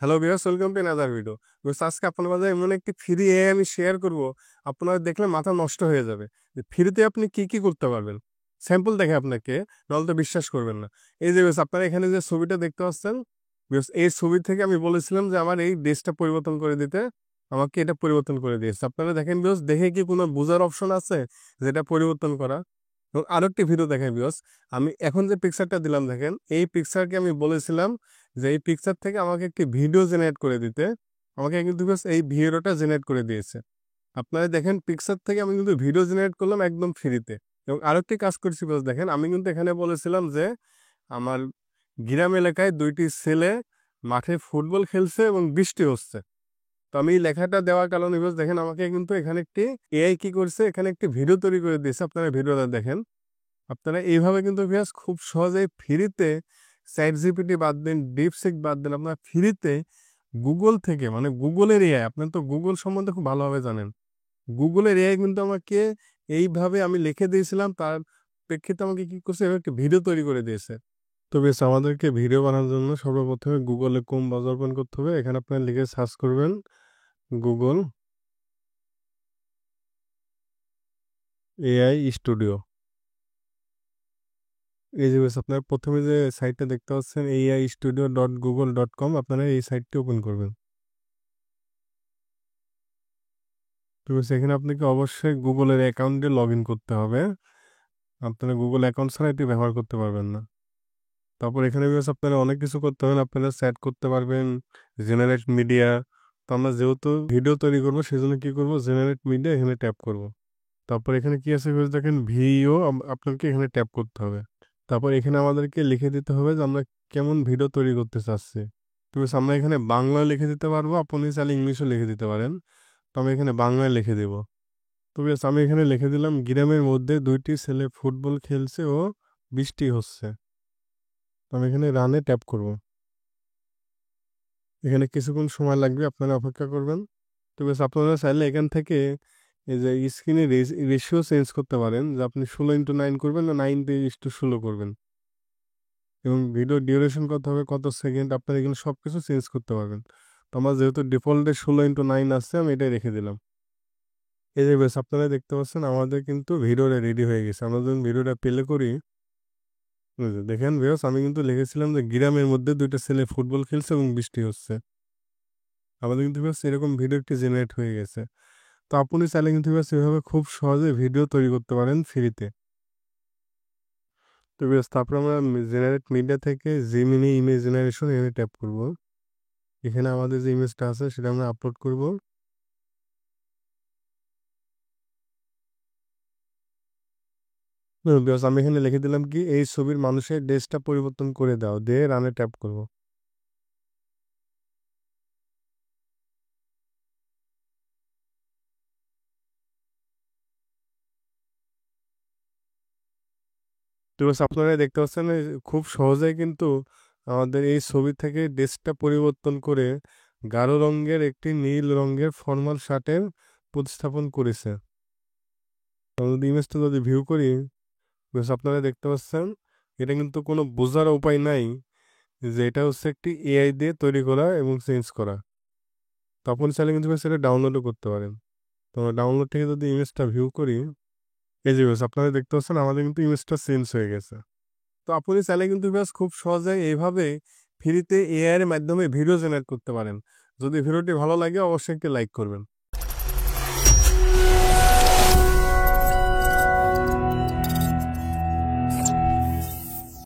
Hello viewers, welcome to another video. আজকে আপনার মাঝে এমন একটি ফ্রি এআই আমি শেয়ার করব, আপনারা দেখলে মাথা নষ্ট হয়ে যাবে যে ফ্রিতে আপনি কি কি করতে পারবেন। স্যাম্পল দেখে আপনাকে, নাহলে তো বিশ্বাস করবেন না। এই যে ভিউয়ার্স, আপনারা এখানে যে ছবিটা দেখতে পাচ্ছেন, ভিউয়ার্স এই ছবি থেকে আমি বলেছিলাম যে আমার এই ড্রেসটা পরিবর্তন করে দিতে, আমাকে এটা পরিবর্তন করে দিয়েছে। আপনারা দেখেন ভিউয়ার্স, দেখে কি কোনো বোঝার অপশন আছে যেটা পরিবর্তন করা? এবং আরেকটি ভিডিও দেখেন ভিউয়ার্স, আমি এখন যে পিকচারটা দিলাম দেখেন, এই পিকচারকে আমি বলেছিলাম যে এই পিকচার থেকে আমাকে একটি ভিডিও জেনারেট করে দিতে। আমাকে কিন্তু বাস এই ভিডিওটা জেনারেট করে দিয়েছে। আপনারা দেখেন, পিকচার থেকে আমি কিন্তু ভিডিও জেনারেট করলাম একদম ফ্রিতে। এবং আরেকটি কাজ করছি বাস দেখেন, আমি কিন্তু এখানে বলেছিলাম যে আমার গ্রাম এলাকায় দুইটি ছেলে মাঠে ফুটবল খেলছে এবং বৃষ্টি হচ্ছে। তো আমি এই লেখাটা দেওয়ার কারণে বাস দেখেন, আমাকে কিন্তু এখানে একটি এআই কি করছে, এখানে একটি ভিডিও তৈরি করে দিয়েছে। আপনারা ভিডিওটা দেখেন। আপনারা এইভাবে কিন্তু ভিউয়ার্স খুব সহজেই ফ্রিতে, চ্যাট জিপিটি বাদ দিন, ডিপসিক বাদ দিন, আপনার ফ্রিতে গুগল থেকে, মানে গুগলের এআই, আপনি তো গুগল সম্বন্ধে খুব ভালোভাবে জানেন। গুগলের এআই কিন্তু আমাকে এইভাবে আমি লিখে দিয়েছিলাম, তার প্রেক্ষিতে আমাকে কি করছে, এবার একটা ভিডিও তৈরি করে দিয়েছে। তো বেশ, আমাদেরকে ভিডিও বানানোর জন্য সর্বপ্রথমে গুগলে ক্রোম ব্রাউজার ওপেন করতে হবে। এখানে আপনার লিখে সার্চ করবেন গুগল এআই স্টুডিও। এই যে বেশ, আপনার প্রথমে যে সাইটটা দেখতে পাচ্ছেন ai studio.google.com, আপনারা এই সাইটটি ওপেন করবেন। তো বেশ, এখানে আপনাকে অবশ্যই গুগলের অ্যাকাউন্টে লগ ইন করতে হবে। আপনারা গুগল অ্যাকাউন্ট ছাড়া এটি ব্যবহার করতে পারবেন না। তারপর এখানে বেশ আপনারা অনেক কিছু করতে পারবেন। আপনারা চ্যাট করতে পারবেন, জেনারেট মিডিয়া। তো আমরা যেহেতু ভিডিও তৈরি করবো, সেজন্য কি করব, জেনারেট মিডিয়া এখানে ট্যাপ করব। তারপর এখানে কি আছে বেশ দেখেন, ভিডিও, আপনাকে এখানে ট্যাপ করতে হবে। তারপর এখানে আমাদেরকে লিখে দিতে হবে যে আমরা কেমন ভিডিও তৈরি করতে চাচ্ছি। তো বেশ, আমরা এখানে বাংলা লিখে দিতে পারবো, আপনি চাইলে ইংলিশও লিখে দিতে পারেন। তো আমি এখানে বাংলায় লিখে দেব। তো বেশ, আমি এখানে লিখে দিলাম, গ্রামের মধ্যে দুইটি ছেলে ফুটবল খেলছে ও বৃষ্টি হচ্ছে। তো আমি এখানে রানে ট্যাপ করব। এখানে কিছুক্ষণ সময় লাগবে, আপনারা অপেক্ষা করবেন। তো বেশ, আপনারা চাইলে এখান থেকে এই যে স্ক্রিনে রেশিও চেঞ্জ করতে পারেন, যে আপনি 16:9 করবেন না 9:16 করবেন, এবং ভিডিও ডিউরেশন কত হবে, কত সেকেন্ড, আপনারা এখানে সব কিছু চেঞ্জ করতে পারবেন। তো আমার যেহেতু ডিফল্টে 16:9 আছে, আমি এটাই রেখে দিলাম। এই যে বেশ, আপনারা দেখতে পাচ্ছেন আমাদের কিন্তু ভিডিওটা রেডি হয়ে গেছে। আমরা যখন ভিডিওটা প্লে করি, এই যে দেখেন বেশ, আমি কিন্তু লিখেছিলাম যে গ্রামের মধ্যে দুইটা ছেলে ফুটবল খেলছে এবং বৃষ্টি হচ্ছে। আমাদের কিন্তু বেশ এরকম ভিডিও একটি জেনারেট হয়ে গেছে। তো আপনি চাইলে কিন্তু বেশ এভাবে খুব সহজে ভিডিও তৈরি করতে পারেন ফ্রিতে। তো বেশ, তারপর আমরা জেনারেট মিডিয়া থেকে জিমিনি ইমেজ জেনারেশন এখানে ট্যাপ করব। এখানে আমাদের যে ইমেজটা আছে সেটা আমরা আপলোড করব। বেশ, আমি এখানে লিখে দিলাম কি, এই ছবির মানুষের ড্রেসটা পরিবর্তন করে দাও, দিয়ে রানে ট্যাপ করব। তো বেশ, আপনারা দেখতে পাচ্ছেন খুব সহজেই কিন্তু আমাদের এই ছবি থেকে ড্রেসটা পরিবর্তন করে গাঢ় রঙের একটি নীল রঙের ফর্মাল শার্টের প্রতিস্থাপন করেছে। আমরা যদি ইমেজটা যদি ভিউ করি, বেশ আপনারা দেখতে পাচ্ছেন এটা কিন্তু কোনো বোঝার উপায় নাই যে এটা হচ্ছে একটি এআই দিয়ে তৈরি করা এবং চেঞ্জ করা। তো আপনি চাইলে কিন্তু বেশ এটা ডাউনলোডও করতে পারেন। তো ডাউনলোড থেকে যদি ইমেজটা ভিউ করি, এই যে বেশ আপনারা দেখতে পাচ্ছেন আমাদের কিন্তু ইমেজটা চেঞ্জ হয়ে গেছে। তো আপনি চাইলে কিন্তু বেশ খুব সহজে এইভাবে ফ্রিতে এআই এর মাধ্যমে ভিডিও জেনারেট করতে পারেন। যদি ভিডিওটি ভালো লাগে, অবশ্যই একটি লাইক করবেন।